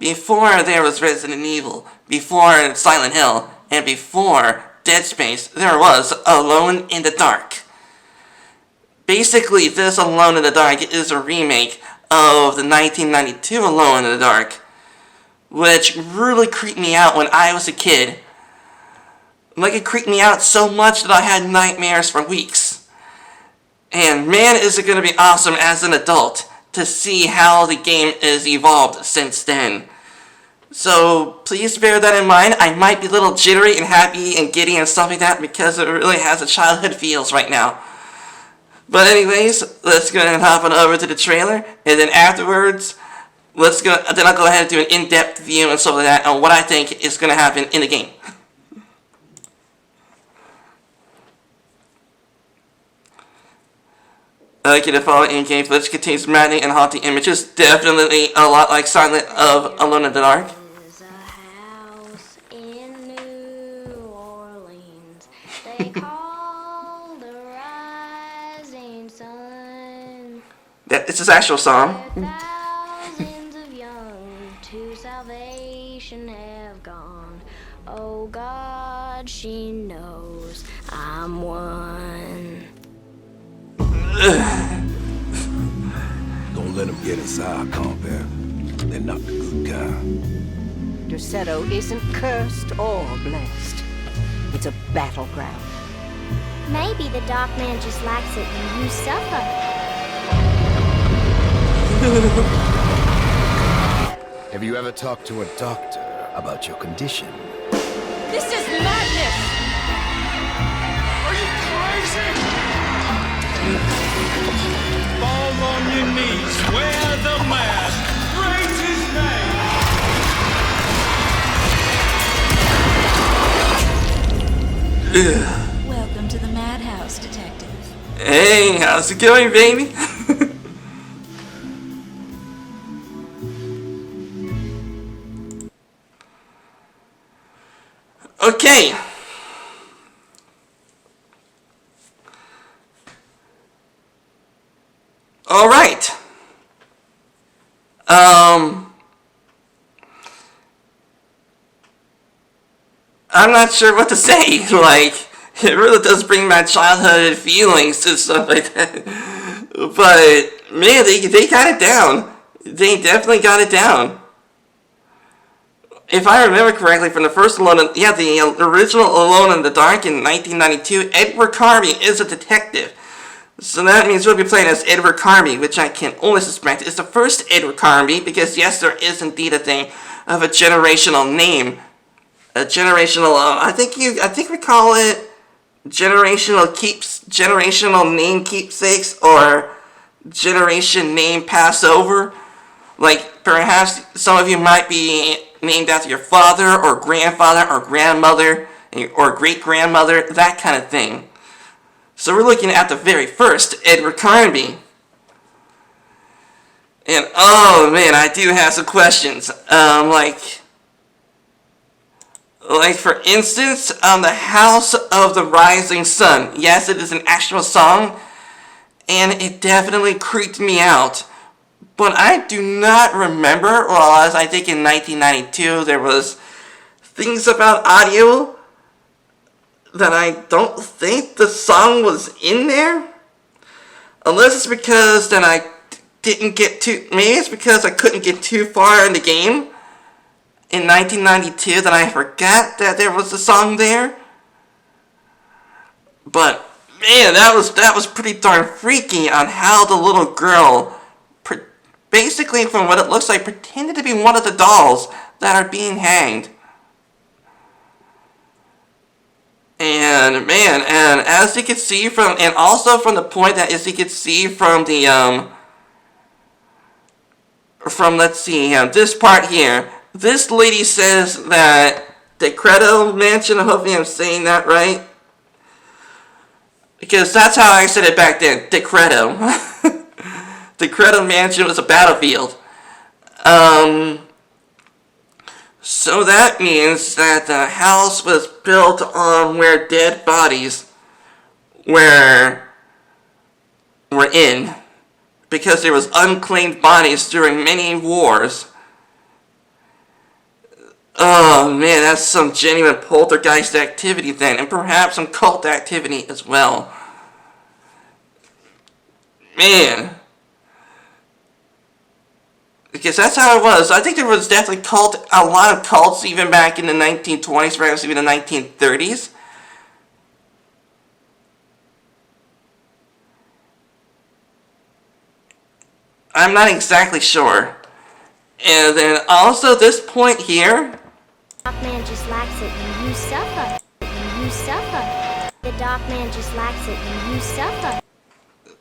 before there was Resident Evil, before Silent Hill, and before Dead Space, there was Alone in the Dark. Basically, this Alone in the Dark is a remake of the 1992 Alone in the Dark, which really creeped me out when I was a kid. Like, it creeped me out so much that I had nightmares for weeks. And man, is it going to be awesome as an adult to see how the game is evolved since then. So please bear that in mind. I might be a little jittery and happy and giddy and stuff like that because it really has a childhood feels right now. But anyways, let's go ahead and hop on over to the trailer, and then afterwards, then I'll go ahead and do an in-depth view and stuff like that on what I think is going to happen in the game. Okay, the following in-game footage contains maddening and haunting images, definitely a lot like Silent of Alone in the Dark. There's a house in New Orleans they call the Rising Sun. It's his actual song. Thousands of young to salvation have gone. Oh God, she knows I'm one. Don't let them get inside, compare. They're not the good kind. Derceto isn't cursed or blessed. It's a battleground. Maybe the Dark Man just likes it when you suffer. Have you ever talked to a doctor about your condition? This is madness! Are you crazy? Fall on your knees, wear the mask, praise his name. Welcome to the Madhouse, Detective. Hey, how's it going, baby? Okay. All right. I'm not sure what to say. Like, it really does bring back childhood feelings and stuff like that. But man, they got it down. They definitely got it down. If I remember correctly, from the first the original Alone in the Dark in 1992, Edward Carby is a detective. So that means we'll be playing as Edward Carby, which I can only suspect is the first Edward Carby, because yes, there is indeed a thing of a generational name. A generational, I think we call it generational name keepsakes, or generation name Passover. Like, perhaps some of you might be named after your father, or grandfather, or grandmother, or great-grandmother, that kind of thing. So we're looking at the very first Edward Carby. And oh man, I do have some questions. Like for instance, the House of the Rising Sun. Yes, it is an actual song, and it definitely creeped me out. But I do not remember, well, as I think in 1992, there was things about audio that I don't think the song was in there. Unless it's because then I didn't get too, maybe it's because I couldn't get too far in the game in 1992 that I forgot that there was a song there. But man, that was pretty darn freaky on how the little girl, basically from what it looks like, pretended to be one of the dolls that are being hanged. And man, and as you can see from, and also from the point that as you can see from the let's see, this part here, this lady says that the Credo Mansion, hopefully I'm saying that right, because that's how I said it back then, the Credo. The Credo Mansion was a battlefield. So that means that the house was built on where dead bodies were in, because there was unclaimed bodies during many wars. Oh man, that's some genuine poltergeist activity then, and perhaps some cult activity as well. Man. Because that's how it was. I think there was definitely a lot of cults even back in the 1920s, perhaps even the 1930s. I'm not exactly sure. And then also this point here. Darkman just likes it when you suffer. When you suffer. The Darkman just likes it when you suffer.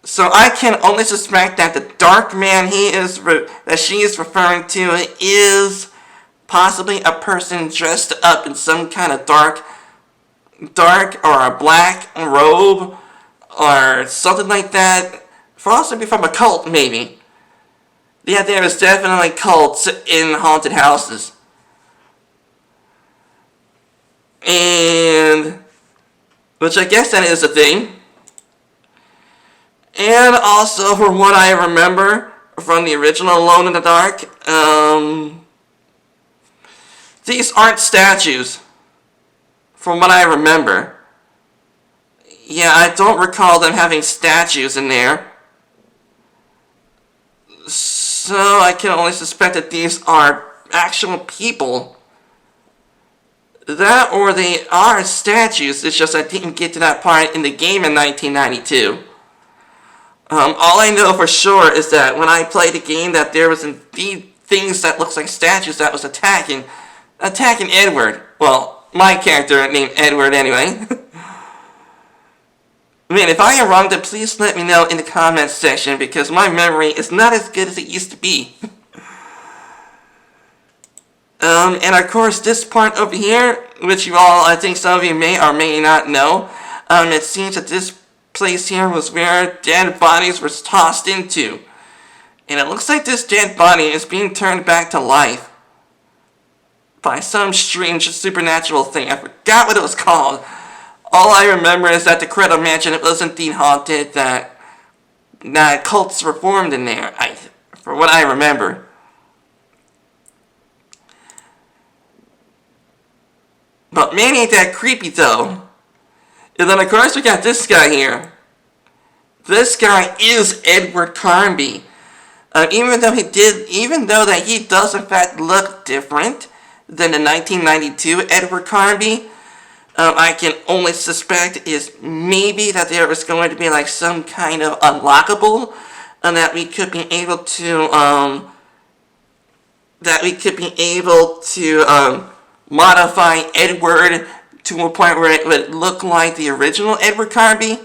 So I can only suspect that the dark man that she is referring to is possibly a person dressed up in some kind of dark or a black robe or something like that. Possibly from a cult, maybe. Yeah, there is definitely cults in haunted houses. And which I guess that is a thing. And also, from what I remember from the original Alone in the Dark, these aren't statues. From what I remember. Yeah, I don't recall them having statues in there. So I can only suspect that these are actual people. That or they are statues, it's just I didn't get to that part in the game in 1992. All I know for sure is that when I played the game that there was indeed things that looks like statues that was attacking Edward. Well, my character named Edward anyway. Man, if I am wrong, then please let me know in the comments section because my memory is not as good as it used to be. And of course this part over here, which you all, I think some of you may or may not know, it seems that this place here was where dead bodies were tossed into. And it looks like this dead body is being turned back to life by some strange supernatural thing. I forgot what it was called. All I remember is that the Credo Mansion, it was indeed haunted, that cults were formed in there, for what I remember. But man, ain't that creepy though. And then of course we got this guy here. This guy is Edward Carnby. Even though that he does in fact look different than the 1992 Edward Carnby, I can only suspect is maybe that there is going to be like some kind of unlockable, and that we could be able to modify Edward to a point where it would look like the original Edward Carnby.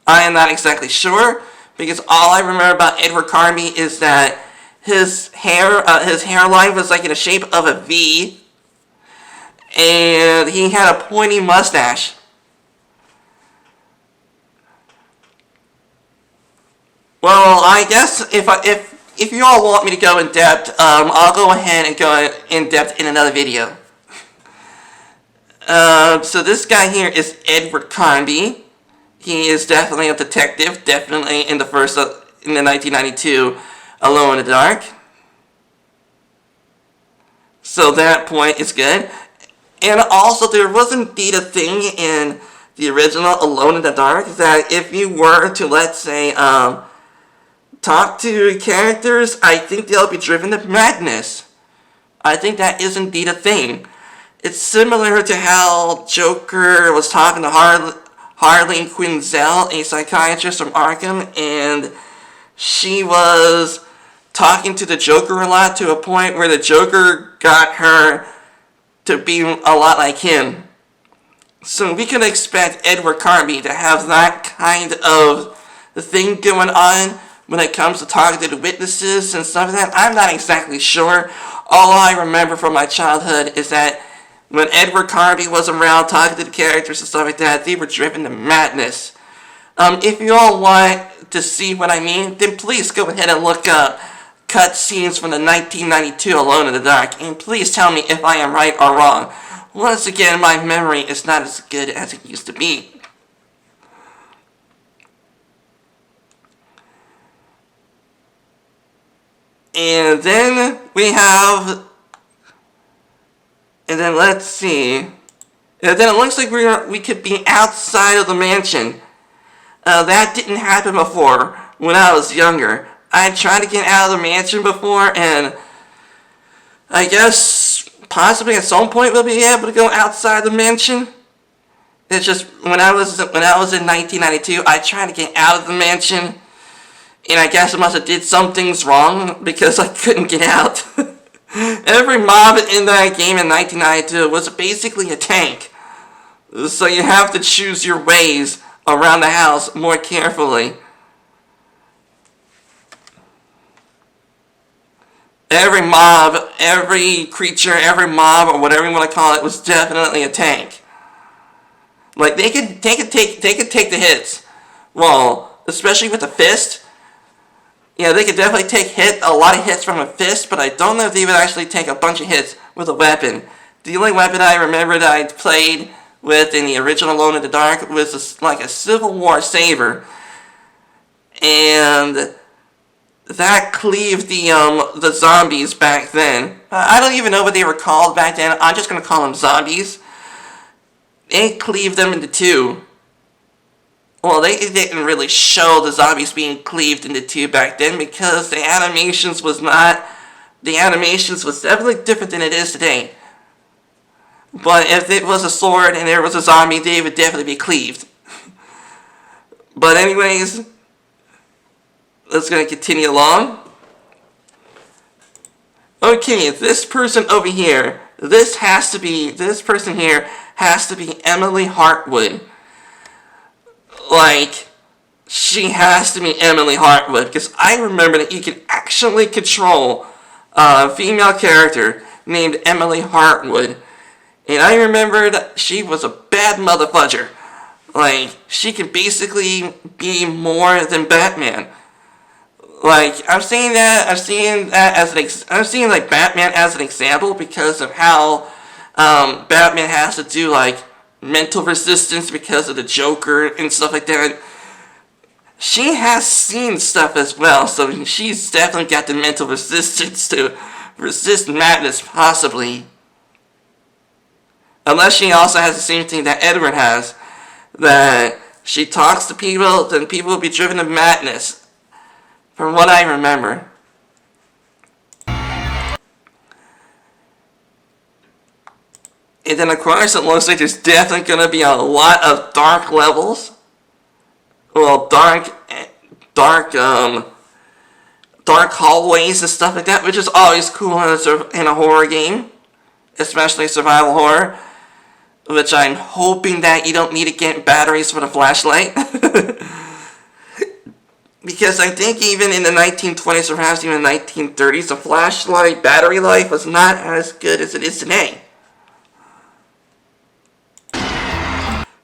I am not exactly sure, because all I remember about Edward Carnby is that his hairline was like in the shape of a V, and he had a pointy mustache. Well, I guess if you all want me to go in depth, I'll go ahead and go in depth in another video. So this guy here is Edward Carnby. He is definitely a detective, definitely in the 1992 Alone in the Dark. So that point is good. And also there was indeed a thing in the original Alone in the Dark that if you were to, let's say, talk to characters, I think they'll be driven to madness. I think that is indeed a thing. It's similar to how Joker was talking to Harley Quinzel, a psychiatrist from Arkham, and she was talking to the Joker a lot to a point where the Joker got her to be a lot like him. So we can expect Edward Carnby to have that kind of thing going on when it comes to talking to the witnesses and stuff like that. I'm not exactly sure. All I remember from my childhood is that when Edward Carnby was around talking to the characters and stuff like that, they were driven to madness. If you all want to see what I mean, then please go ahead and look up cutscenes from the 1992 Alone in the Dark, and please tell me if I am right or wrong. Once again, my memory is not as good as it used to be. And then we have And then let's see. And then it looks like we could be outside of the mansion. That didn't happen before when I was younger. I tried to get out of the mansion before, and I guess possibly at some point we'll be able to go outside the mansion. It's just when I was in 1992, I tried to get out of the mansion, and I guess I must have did some things wrong because I couldn't get out. Every mob in that game in 1992 was basically a tank, so you have to choose your ways around the house more carefully. Every mob, every creature, every mob, or whatever you want to call it, was definitely a tank. Like they could take the hits. Well, especially with the fist. Yeah, they could definitely take a lot of hits from a fist, but I don't know if they would actually take a bunch of hits with a weapon. The only weapon I remember that I played with in the original Alone in the Dark was like a Civil War saber, and that cleaved the zombies back then. I don't even know what they were called back then. I'm just gonna call them zombies. They cleaved them into two. Well, they didn't really show the zombies being cleaved into two back then because the animations was definitely different than it is today. But if it was a sword and there was a zombie, they would definitely be cleaved. But anyways, let's gonna continue along. Okay, this person over here, this person here has to be Emily Hartwood. Like, she has to be Emily Hartwood, because I remember that you could actually control a female character named Emily Hartwood. And I remember that she was a bad motherfudger. Like, she could basically be more than Batman. Like, I'm seeing Batman as an example because of how Batman has to do like mental resistance because of the Joker and stuff like that. She has seen stuff as well, so she's definitely got the mental resistance to resist madness, possibly. Unless she also has the same thing that Edward has, that she talks to people, then people will be driven to madness. From what I remember. And then of course it looks like there's definitely going to be a lot of dark levels. Well, dark hallways and stuff like that, which is always cool in a horror game. Especially survival horror. Which I'm hoping that you don't need to get batteries for the flashlight. Because I think even in the 1920s or perhaps even the 1930s, the flashlight battery life was not as good as it is today.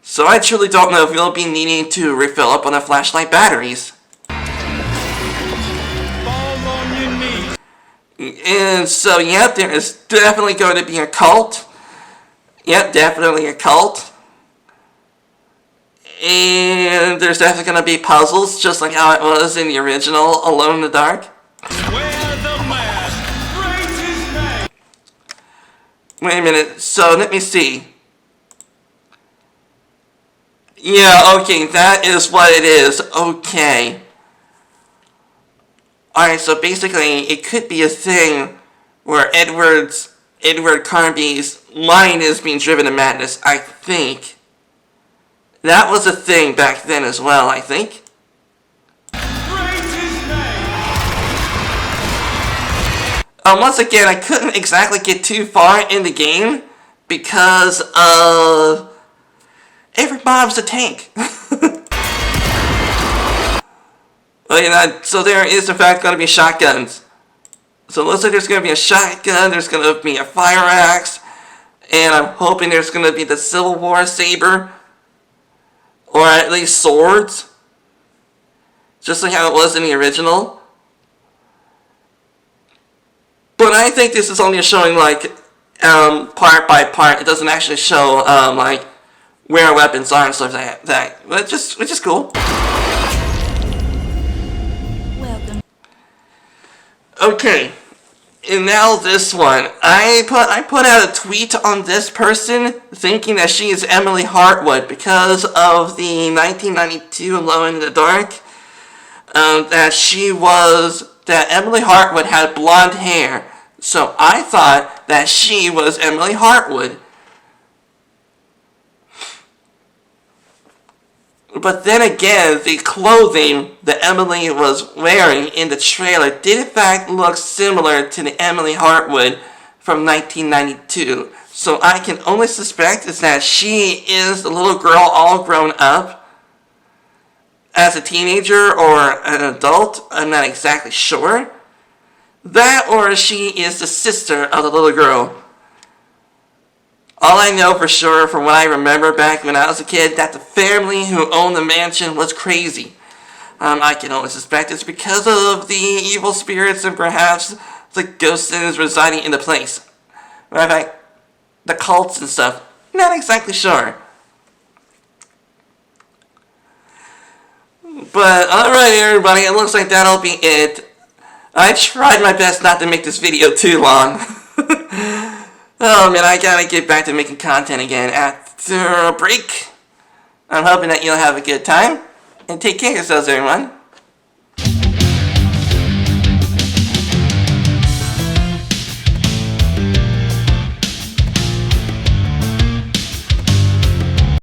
So I truly don't know if you'll be needing to refill up on the flashlight batteries. Fall on your knees. And so, yep, there is definitely going to be a cult. Yep, definitely a cult. And there's definitely going to be puzzles, just like how it was in the original Alone in the Dark. Wear the mask. Raise his name. Wait a minute, so let me see. Yeah, okay, that is what it is. Okay. Alright, so basically, it could be a thing where Edward Carnby's mind is being driven to madness, I think. That was a thing back then as well, I think. Raise his name. Once again, I couldn't exactly get too far in the game because every mob's a tank. So there is in fact going to be shotguns. So it looks like there's going to be a shotgun, there's going to be a fire axe, and I'm hoping there's going to be the Civil War saber. Or at least swords. Just like how it was in the original. But I think this is only showing like part by part. It doesn't actually show like where weapons are and stuff like that. Which is cool. Welcome. Okay. And now this one. I put out a tweet on this person thinking that she is Emily Hartwood because of the 1992 Alone in the Dark. That Emily Hartwood had blonde hair. So I thought that she was Emily Hartwood. But then again, the clothing that Emily was wearing in the trailer did in fact look similar to the Emily Hartwood from 1992. So I can only suspect is that she is the little girl all grown up as a teenager or an adult. I'm not exactly sure. That or she is the sister of the little girl. All I know for sure from what I remember back when I was a kid, that the family who owned the mansion was crazy. I can only suspect it's because of the evil spirits and perhaps the ghosts residing in the place. Matter of fact, the cults and stuff. Not exactly sure. But alright everybody, it looks like that'll be it. I tried my best not to make this video too long. Oh man, I gotta get back to making content again after a break. I'm hoping that you'll have a good time. And take care of yourselves, everyone.